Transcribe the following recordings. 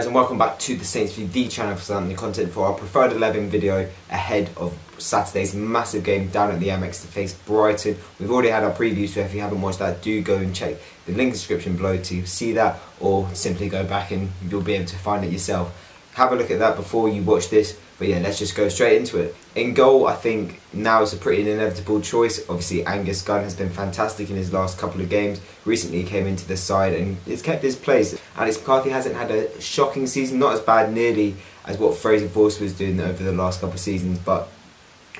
guys, and welcome back to the Saints View, the channel for Southampton content for our preferred 11 video ahead of Saturday's massive game down at the Amex to face Brighton. We've already had our preview, so if you haven't watched that, do go and check the link in the description below to see that, or simply go back and you'll be able to find it yourself. Have a look at that before you watch this, but yeah, let's just go straight into it. In goal, I think now is a pretty inevitable choice. Obviously, Angus Gunn has been fantastic in his last couple of games. Recently, he came into the side and he's kept his place. Alex McCarthy hasn't had a shocking season, not as bad nearly as what Fraser Forster was doing over the last couple of seasons, but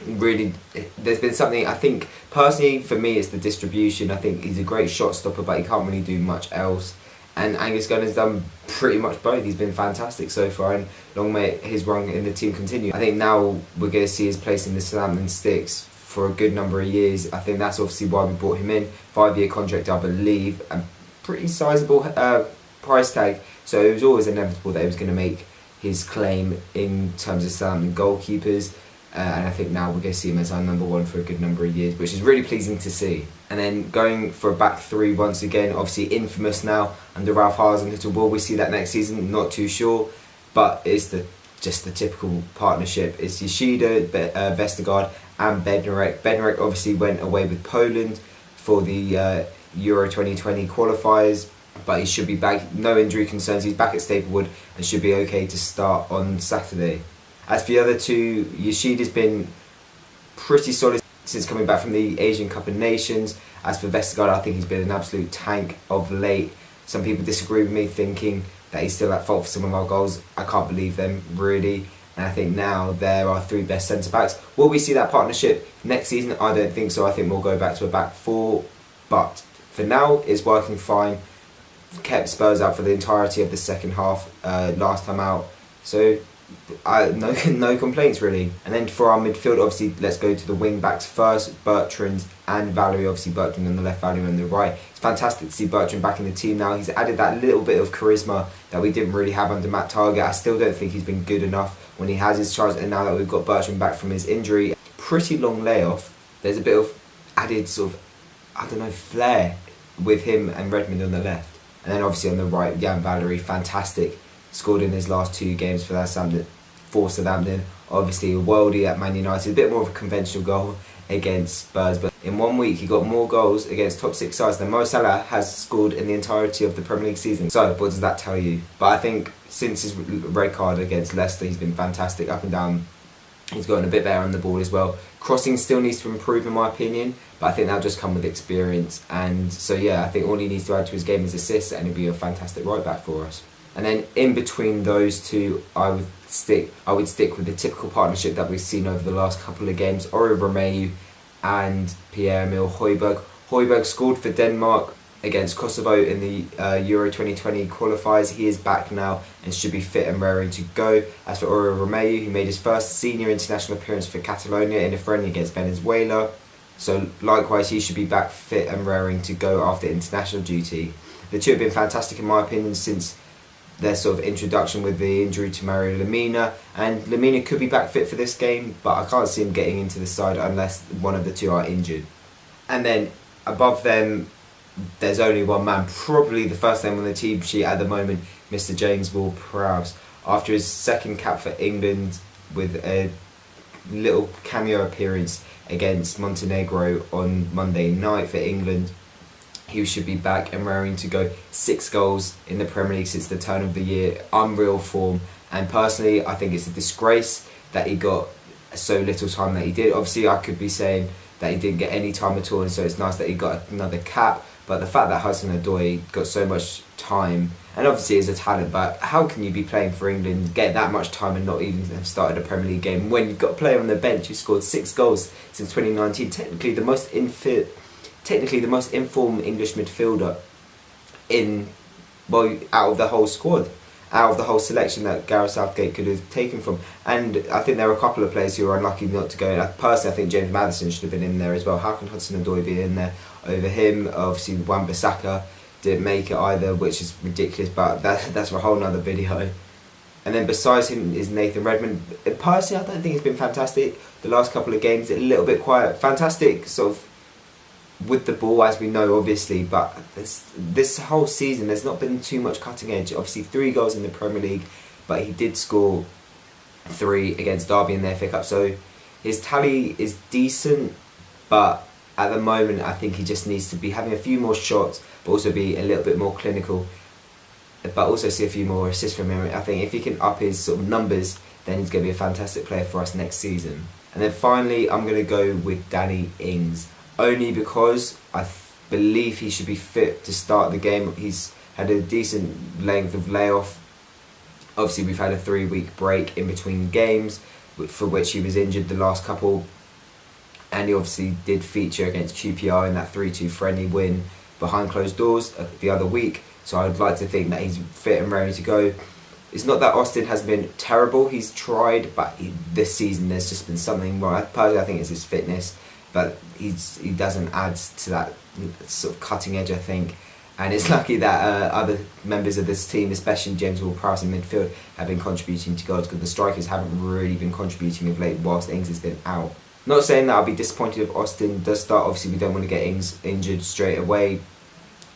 really, there's been something, I think, personally, for me, it's the distribution. I think he's a great shot stopper, but he can't really do much else. And Angus Gunn has done pretty much both. He's been fantastic so far, and long may his run in the team continue. I think now we're going to see his place in the Southampton sticks for a good number of years. I think that's obviously why we brought him in. 5-year contract, I believe, and pretty sizable price tag. So it was always inevitable that he was going to make his claim in terms of Southampton goalkeepers. And I think now we're going to see him as our number one for a good number of years, which is really pleasing to see. And then going for a back three once again, obviously infamous now under Ralph Hasenhüttl. Will we see that next season? Not too sure, but it's just the typical partnership. It's Yoshida, Vestergaard and Bednarek. Bednarek obviously went away with Poland for the Euro 2020 qualifiers, but he should be back. No injury concerns. He's back at Staplewood and should be okay to start on Saturday. As for the other two, Yoshida's been pretty solid since coming back from the Asian Cup of Nations. As for Vestergaard, I think he's been an absolute tank of late. Some people disagree with me, thinking that he's still at fault for some of our goals. I can't believe them, really. And I think now they're our three best centre-backs. Will we see that partnership next season? I don't think so. I think we'll go back to a back four. But for now, it's working fine. Kept Spurs out for the entirety of the second half last time out. So no complaints really. And then for our midfield, obviously let's go to the wing backs first. Bertrand and Valery. Obviously Bertrand on the left, Valery on the right. It's fantastic to see Bertrand back in the team now. He's added that little bit of charisma that we didn't really have under Matt Targett. I still don't think he's been good enough when he has his chance, and now that we've got Bertrand back from his injury, pretty long layoff, there's a bit of added sort of, I don't know, flair with him and Redmond on the left. And then obviously on the right, Jan Valery, fantastic. Scored in his last two games for Southampton. Obviously a worldie at Man United, a bit more of a conventional goal against Spurs, but in 1 week he got more goals against top six sides than Mo Salah has scored in the entirety of the Premier League season. So what does that tell you? But I think since his red card against Leicester, he's been fantastic up and down. He's gotten a bit better on the ball as well. Crossing still needs to improve in my opinion, but I think that'll just come with experience. And so yeah, I think all he needs to add to his game is assists, and he'll be a fantastic right back for us. And then in between those two, I would stick with the typical partnership that we've seen over the last couple of games: Oriol Romeu and Pierre-Emile Højbjerg. Højbjerg scored for Denmark against Kosovo in the Euro 2020 qualifiers. He is back now and should be fit and raring to go. As for Oriol Romeu, who made his first senior international appearance for Catalonia in a friendly against Venezuela, so likewise he should be back fit and raring to go after international duty. The two have been fantastic in my opinion since their sort of introduction with the injury to Mario Lemina, and Lemina could be back fit for this game, but I can't see him getting into the side unless one of the two are injured. And then above them, there's only one man, probably the first name on the team sheet at the moment, Mr. James Ward-Prowse. After his second cap for England with a little cameo appearance against Montenegro on Monday night for England, he should be back and raring to go. 6 goals in the Premier League since the turn of the year. Unreal form. And personally, I think it's a disgrace that he got so little time that he did. Obviously, I could be saying that he didn't get any time at all, and so it's nice that he got another cap. But the fact that Hudson-Odoi got so much time, and obviously is a talent, but how can you be playing for England, get that much time and not even have started a Premier League game when you've got a player on the bench who scored 6 goals since 2019, technically the most informed English midfielder out of the whole squad, out of the whole selection that Gareth Southgate could have taken from. And I think there are a couple of players who are unlucky not to go in. Personally, I think James Maddison should have been in there as well. How can Hudson-Odoi be in there over him? Obviously Wan-Bissaka didn't make it either, which is ridiculous, but that's for a whole nother video. And then besides him is Nathan Redmond. Personally, I don't think he's been fantastic. The last couple of games, a little bit quiet. Fantastic sort of with the ball, as we know, obviously, but this whole season there's not been too much cutting edge. Obviously 3 goals in the Premier League, but he did score 3 against Derby in their FA Cup, so his tally is decent, but at the moment I think he just needs to be having a few more shots, but also be a little bit more clinical, but also see a few more assists from him. I think if he can up his sort of numbers, then he's going to be a fantastic player for us next season. And then finally I'm going to go with Danny Ings, only because I believe he should be fit to start the game. He's had a decent length of layoff. Obviously we've had a 3-week break in between games, for which he was injured the last couple, and he obviously did feature against QPR in that 3-2 friendly win behind closed doors the other week, so I'd like to think that he's fit and ready to go. It's not that Austin has been terrible, he's tried, but this season there's just been something wrong. Personally I think it's his fitness, but he doesn't add to that sort of cutting edge, I think. And it's lucky that other members of this team, especially James Ward-Prowse in midfield, have been contributing to goals, because the strikers haven't really been contributing of late whilst Ings has been out. Not saying that I'll be disappointed if Austin does start. Obviously we don't want to get Ings injured straight away,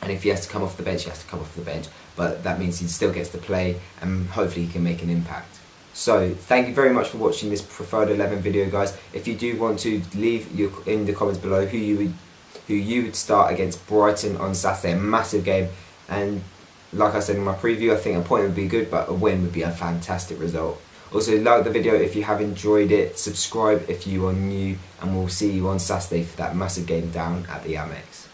and if he has to come off the bench, he has to come off the bench, but that means he still gets to play, and hopefully he can make an impact. So thank you very much for watching this preferred 11 video, guys. If you do want to, leave in the comments below who you would start against Brighton on Saturday. A massive game, and like I said in my preview, I think a point would be good, but a win would be a fantastic result. Also, like the video if you have enjoyed it, subscribe if you are new, and we'll see you on Saturday for that massive game down at the Amex.